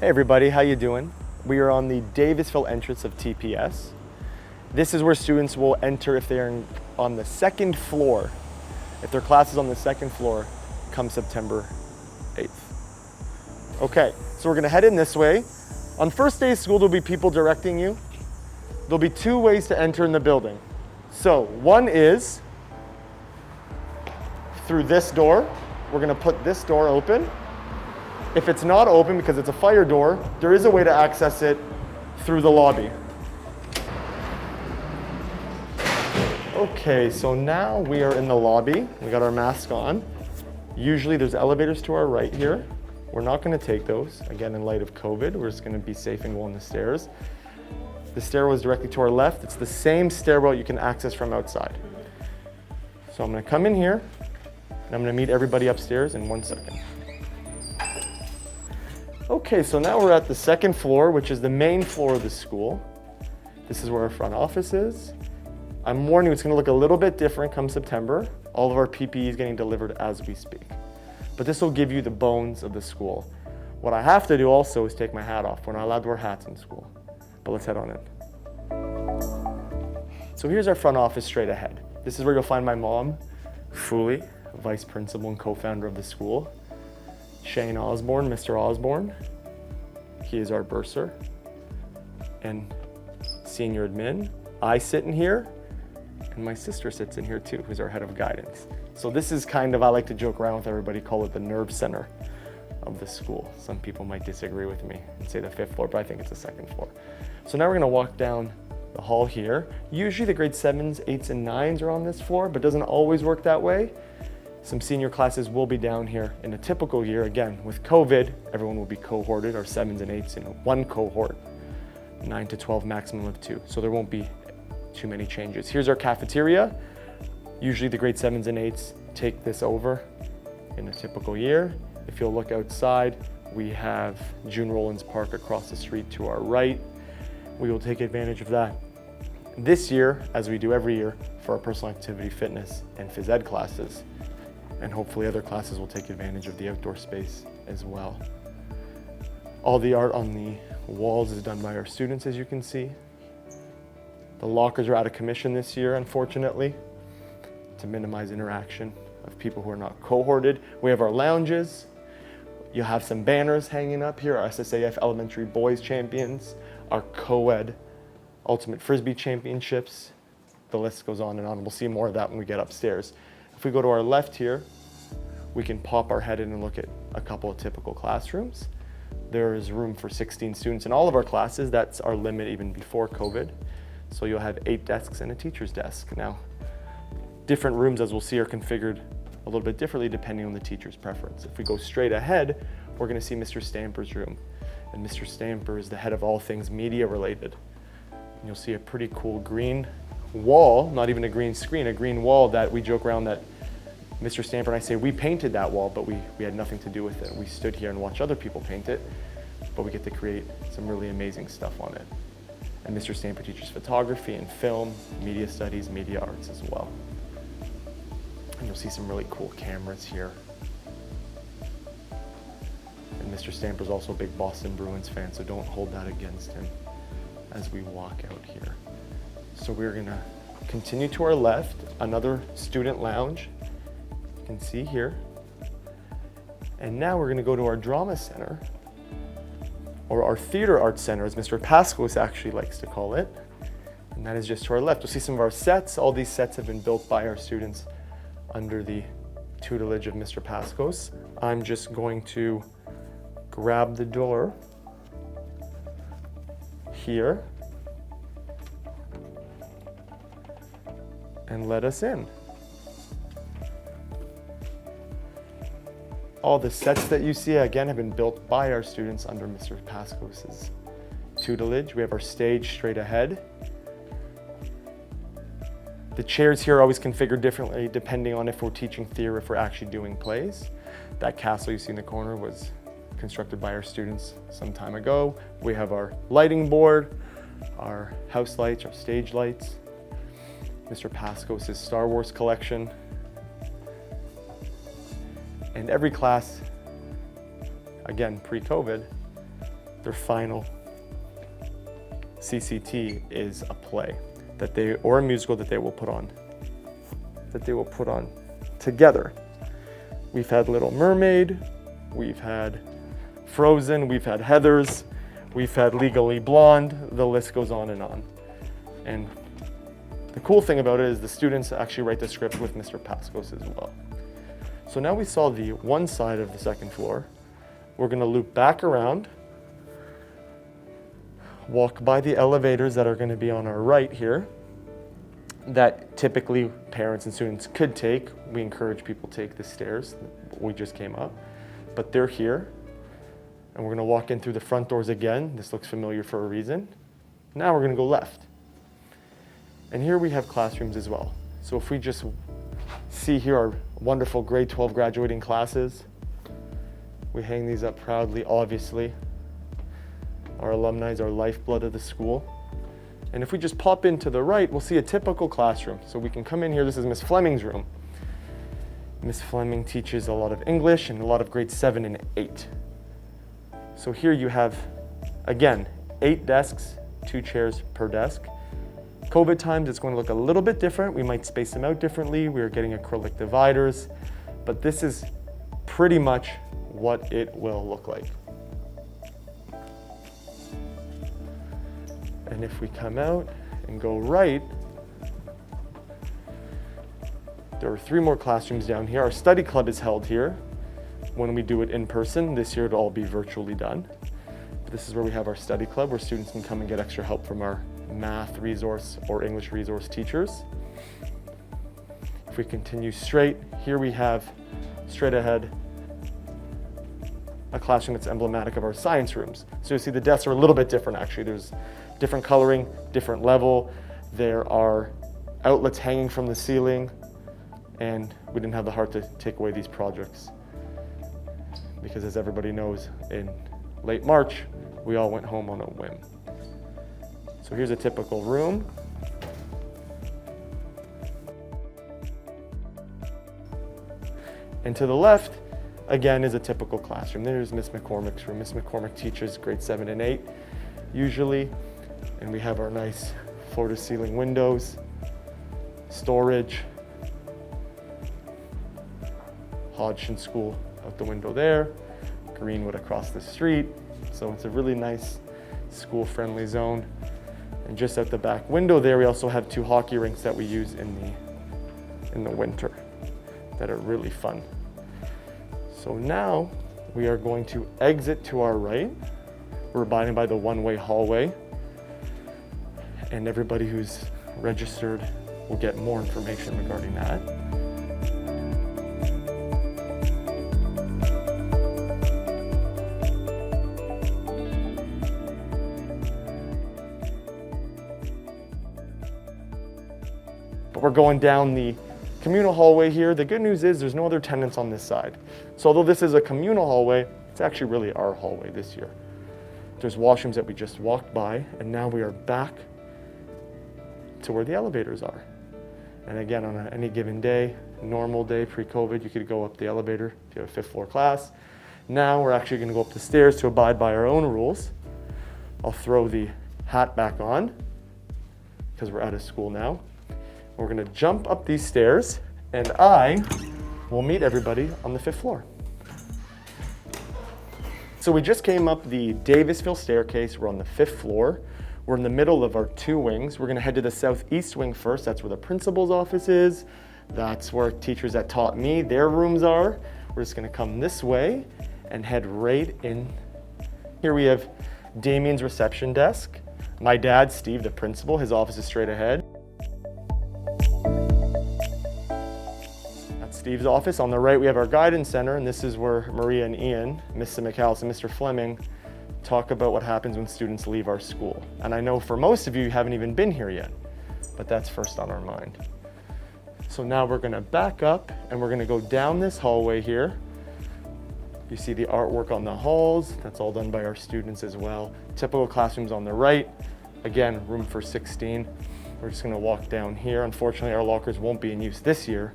Hey everybody, how you doing? We are on the Davisville entrance of TPS. This is where students will enter if they're on the second floor. If their class is on the second floor, come September 8th. Okay, so we're gonna head in this way. On first day of school, there'll be people directing you. There'll be two ways to enter in the building. So one is through this door. We're gonna put this door open. If it's not open because it's a fire door, there is a way to access it through the lobby. Okay, so now we are in the lobby. We got our mask on. Usually there's elevators to our right here. We're not gonna take those. Again, in light of COVID, we're just gonna be safe and go on the stairs. The stairwell is directly to our left. It's the same stairwell you can access from outside. So I'm gonna come in here, and I'm gonna meet everybody upstairs in 1 second. Okay, so now we're at the second floor, which is the main floor of the school. This is where our front office is. I'm warning you, it's gonna look a little bit different come September. All of our PPE is getting delivered as we speak. But this will give you the bones of the school. What I have to do also is take my hat off. We're not allowed to wear hats in school. But let's head on in. So here's our front office straight ahead. This is where you'll find my mom, Fuli, vice principal and co-founder of the school. Shane Osborne, Mr. Osborne. He is our bursar and senior admin. I sit in here, and my sister sits in here too, who's our head of guidance. So this is kind of, I like to joke around with everybody, call it the nerve center of the school. Some people might disagree with me and say the 5th floor, but I think it's the 2nd floor. So now we're gonna walk down the hall here. Usually the grade 7s, 8s, and 9s are on this floor, but it doesn't always work that way. Some senior classes will be down here. In a typical year, again, with COVID, everyone will be cohorted, our 7s and 8s in one cohort, 9 to 12, maximum of 2. So there won't be too many changes. Here's our cafeteria. Usually the grade 7s and 8s take this over in a typical year. If you'll look outside, we have June Rollins Park across the street to our right. We will take advantage of that this year, as we do every year, for our personal activity, fitness, and phys ed classes. And hopefully other classes will take advantage of the outdoor space as well. All the art on the walls is done by our students, as you can see. The lockers are out of commission this year, unfortunately, to minimize interaction of people who are not cohorted. We have our lounges. You have some banners hanging up here, our SSAF Elementary Boys Champions, our co-ed Ultimate Frisbee Championships. The list goes on and on. We'll see more of that when we get upstairs. If we go to our left here, we can pop our head in and look at a couple of typical classrooms. There is room for 16 students in all of our classes. That's our limit even before COVID. So you'll have 8 desks and a teacher's desk. Now, different rooms, as we'll see, are configured a little bit differently depending on the teacher's preference. If we go straight ahead, we're gonna see Mr. Stamper's room. And Mr. Stamper is the head of all things media related. And you'll see a pretty cool green wall, not even a green screen, a green wall that we joke around that Mr. Stamper and I say we painted that wall, but we had nothing to do with it. We stood here and watched other people paint it, but we get to create some really amazing stuff on it. And Mr. Stamper teaches photography and film, media studies, media arts as well. And you'll see some really cool cameras here. And Mr. Stamper's also a big Boston Bruins fan, so don't hold that against him as we walk out here. So we're gonna continue to our left, another student lounge, you can see here. And now we're gonna go to our drama center, or our theater arts center, as Mr. Pascos actually likes to call it. And that is just to our left. You'll see some of our sets. All these sets have been built by our students under the tutelage of Mr. Pascos. I'm just going to grab the door here and let us in. All the sets that you see, again, have been built by our students under Mr. Pascos's tutelage. We have our stage straight ahead. The chairs here are always configured differently depending on if we're teaching theater, if we're actually doing plays. That castle you see in the corner was constructed by our students some time ago. We have our lighting board, our house lights, our stage lights, Mr. Pascos' Star Wars collection. And every class, again, pre-COVID, their final CCT is a play or a musical that they will put on together. We've had Little Mermaid, we've had Frozen, we've had Heathers, we've had Legally Blonde, the list goes on. And the cool thing about it is the students actually write the script with Mr. Pascos as well. So now we saw the one side of the second floor. We're gonna loop back around, walk by the elevators that are gonna be on our right here, that typically parents and students could take. We encourage people to take the stairs. We just came up, but they're here. And we're gonna walk in through the front doors again. This looks familiar for a reason. Now we're gonna go left. And here we have classrooms as well. So if we just see here our wonderful grade 12 graduating classes, we hang these up proudly, obviously. Our alumni is our lifeblood of the school. And if we just pop in to the right, we'll see a typical classroom. So we can come in here, this is Miss Fleming's room. Miss Fleming teaches a lot of English and a lot of grades 7 and 8. So here you have, again, 8 desks, 2 chairs per desk. COVID times, it's going to look a little bit different. We might space them out differently. We're getting acrylic dividers, but this is pretty much what it will look like. And if we come out and go right, there are 3 more classrooms down here. Our study club is held here when we do it in person. This year it'll all be virtually done. But this is where we have our study club where students can come and get extra help from our math resource or English resource teachers. If we continue straight, here we have straight ahead a classroom that's emblematic of our science rooms. So you see the desks are a little bit different actually. There's different coloring, different level. There are outlets hanging from the ceiling, and we didn't have the heart to take away these projects because, as everybody knows, in late March, we all went home on a whim. So here's a typical room. And to the left, again, is a typical classroom. There's Miss McCormick's room. Miss McCormick teaches grades 7 and 8, usually. And we have our nice floor-to-ceiling windows, storage, Hodgson School out the window there, Greenwood across the street. So it's a really nice school-friendly zone. And just out the back window there, we also have 2 hockey rinks that we use in the winter that are really fun. So now we are going to exit to our right. We're abiding by the one-way hallway. And everybody who's registered will get more information regarding that. But we're going down the communal hallway here. The good news is there's no other tenants on this side. So although this is a communal hallway, it's actually really our hallway this year. There's washrooms that we just walked by, and now we are back to where the elevators are. And again, on any given day, normal day, pre-COVID, you could go up the elevator if you have a 5th floor class. Now we're actually gonna go up the stairs to abide by our own rules. I'll throw the hat back on because we're out of school now. We're gonna jump up these stairs and I will meet everybody on the 5th floor. So we just came up the Davisville staircase. We're on the 5th floor. We're in the middle of our 2 wings. We're gonna head to the southeast wing first. That's where the principal's office is. That's where teachers that taught me, their rooms are. We're just gonna come this way and head right in. Here we have Damien's reception desk. My dad, Steve, the principal, his office is straight ahead. That's Steve's office. On the right, we have our guidance center, and this is where Maria and Ian, Ms. Tsimikalis and Mr. Fleming, talk about what happens when students leave our school. And I know for most of you haven't even been here yet, but that's first on our mind. So now we're gonna back up and we're gonna go down this hallway here. You see the artwork on the halls, that's all done by our students as well. Typical classrooms on the right. Again, room for 16. We're just gonna walk down here. Unfortunately, our lockers won't be in use this year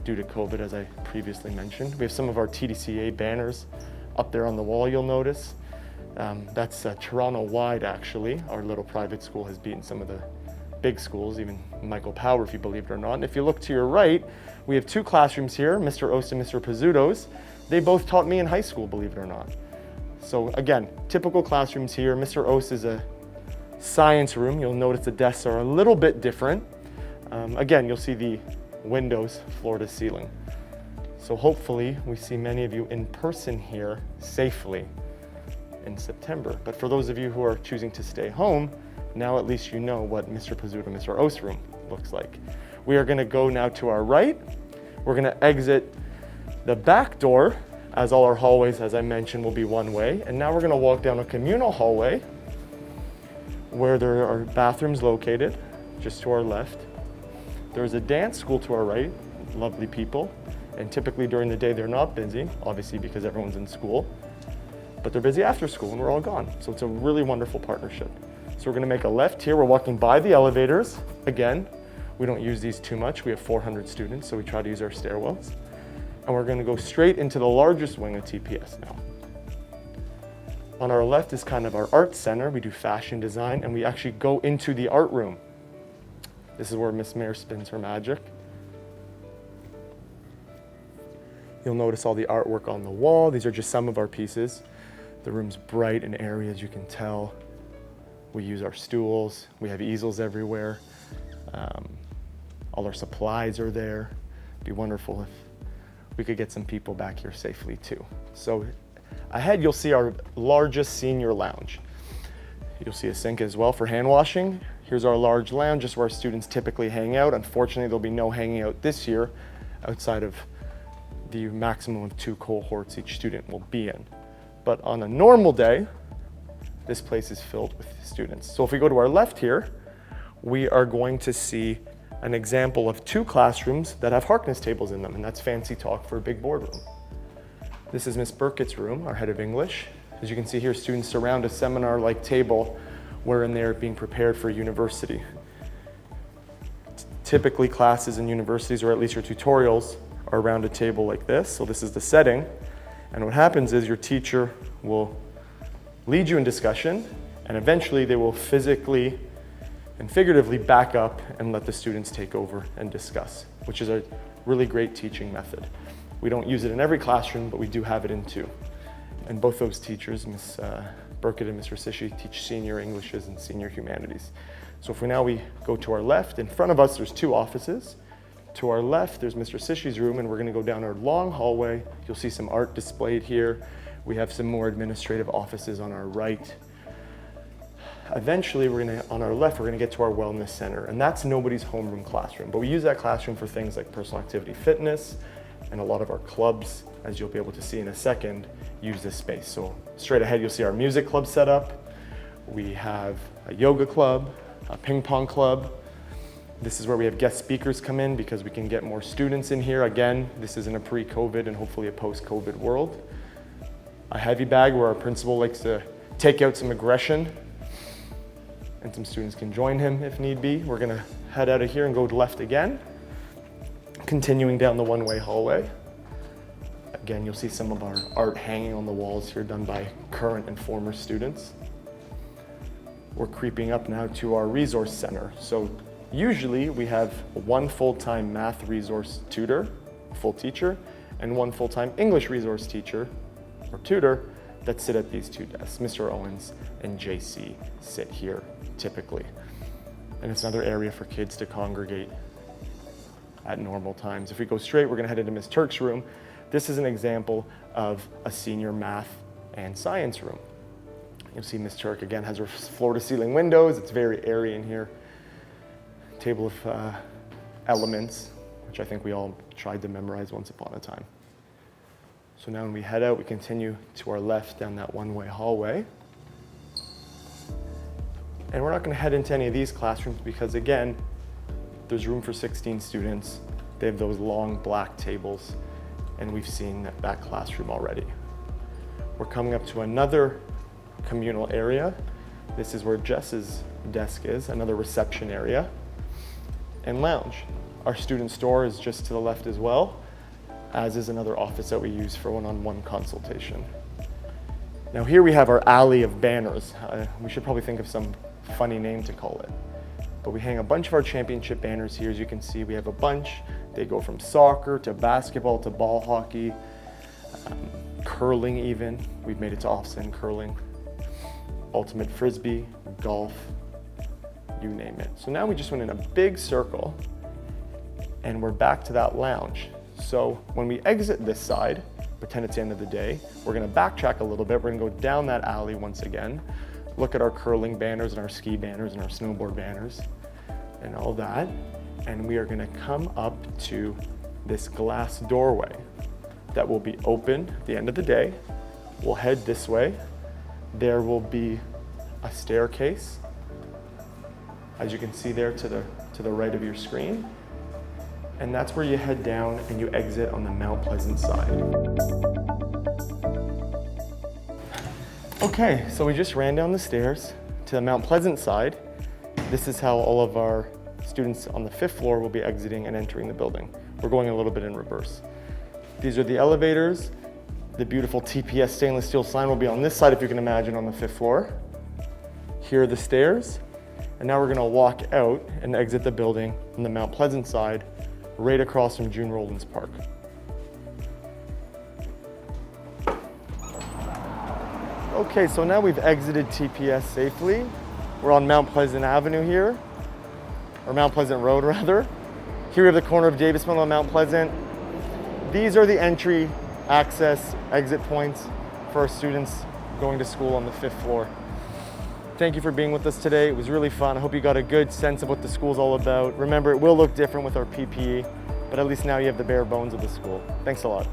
due to COVID, as I previously mentioned. We have some of our TDCA banners up there on the wall, you'll notice. That's Toronto-wide, actually. Our little private school has beaten some of the big schools, even Michael Power, if you believe it or not. And if you look to your right, we have two classrooms here, Mr. Ost and Mr. Pizzuto's. They both taught me in high school, believe it or not. So again, typical classrooms here. Mr. Ost is a science room. You'll notice the desks are a little bit different. Again, you'll see the windows floor to ceiling. So hopefully we see many of you in person here safely in September. But for those of you who are choosing to stay home, now at least you know what Mr. Pizzuto, Mr. Ost's room looks like. We are gonna go now to our right. We're gonna exit the back door, as all our hallways, as I mentioned, will be one way. And now we're gonna walk down a communal hallway where there are bathrooms located just to our left. There's a dance school to our right, lovely people. And typically during the day, they're not busy, obviously because everyone's in school, but they're busy after school and we're all gone. So it's a really wonderful partnership. So we're gonna make a left here. We're walking by the elevators. Again, we don't use these too much. We have 400 students, so we try to use our stairwells. And we're gonna go straight into the largest wing of TPS now. On our left is kind of our art center. We do fashion design and we actually go into the art room. This is where Miss Mayer spins her magic. You'll notice all the artwork on the wall. These are just some of our pieces. The room's bright and airy, as you can tell. We use our stools. We have easels everywhere. All our supplies are there. It'd be wonderful if we could get some people back here safely too. So ahead, you'll see our largest senior lounge. You'll see a sink as well for hand washing. Here's our large lounge, just where our students typically hang out. Unfortunately, there'll be no hanging out this year outside of the maximum of 2 cohorts each student will be in. But on a normal day, this place is filled with students. So if we go to our left here, we are going to see an example of 2 classrooms that have Harkness tables in them, and that's fancy talk for a big boardroom. This is Miss Burkett's room, our head of English. As you can see here, students surround a seminar-like table wherein they're being prepared for university. Typically, classes in universities, or at least your tutorials, are around a table like this. So this is the setting. And what happens is your teacher will lead you in discussion, and eventually they will physically and figuratively back up and let the students take over and discuss, which is a really great teaching method. We don't use it in every classroom, but we do have it in 2. And both those teachers, Ms. Burkett and Mr. Sishi, teach senior Englishes and senior humanities. So for now, we go to our left. In front of us, there's 2 offices. To our left, there's Mr. Sishi's room, and we're gonna go down our long hallway. You'll see some art displayed here. We have some more administrative offices on our right. Eventually, on our left, we're gonna get to our wellness center, and that's nobody's homeroom classroom. But we use that classroom for things like personal activity fitness, and a lot of our clubs, as you'll be able to see in a second, use this space. So straight ahead, you'll see our music club set up. We have a yoga club, a ping pong club. This is where we have guest speakers come in because we can get more students in here. Again, this is in a pre-COVID and hopefully a post-COVID world. A heavy bag where our principal likes to take out some aggression and some students can join him if need be. We're gonna head out of here and go left again, continuing down the one-way hallway. Again, you'll see some of our art hanging on the walls here done by current and former students. We're creeping up now to our resource center. So usually we have 1 full-time math resource tutor, full teacher, and 1 full-time English resource teacher or tutor that sit at these 2 desks. Mr. Owens and JC sit here typically. And it's another area for kids to congregate at normal times. If we go straight, we're gonna head into Ms. Turk's room. This is an example of a senior math and science room. You'll see Ms. Turk again has her floor-to-ceiling windows. It's very airy in here. Table of elements, which I think we all tried to memorize once upon a time. So now when we head out, we continue to our left down that one-way hallway. And we're not gonna head into any of these classrooms because again, there's room for 16 students. They have those long black tables, and we've seen that classroom already. We're coming up to another communal area. This is where Jess's desk is, another reception area and lounge. Our student store is just to the left as well, as is another office that we use for one-on-one consultation. Now here we have our alley of banners. We should probably think of some funny name to call it. But we hang a bunch of our championship banners here. As you can see, we have a bunch. They go from soccer to basketball to ball hockey, curling even. We've made it to offset curling, ultimate frisbee, golf, you name it. So now we just went in a big circle and we're back to that lounge. So when we exit this side, pretend it's the end of the day, we're gonna backtrack a little bit. We're gonna go down that alley once again, look at our curling banners and our ski banners and our snowboard banners and all that. And we are gonna come up to this glass doorway that will be open at the end of the day. We'll head this way. There will be a staircase, as you can see there to the right of your screen. And that's where you head down and you exit on the Mount Pleasant side. Okay, so we just ran down the stairs to the Mount Pleasant side. This is how all of our students on the 5th floor will be exiting and entering the building. We're going a little bit in reverse. These are the elevators. The beautiful TPS stainless steel sign will be on this side, if you can imagine, on the 5th floor. Here are the stairs. And now we're gonna walk out and exit the building on the Mount Pleasant side, right across from June Rollins Park. Okay, so now we've exited TPS safely. We're on Mount Pleasant Avenue here, or Mount Pleasant Road rather. Here we have the corner of Davis Mill and Mount Pleasant. These are the entry, access, exit points for our students going to school on the 5th floor. Thank you for being with us today. It was really fun. I hope you got a good sense of what the school's all about. Remember, it will look different with our PPE, but at least now you have the bare bones of the school. Thanks a lot.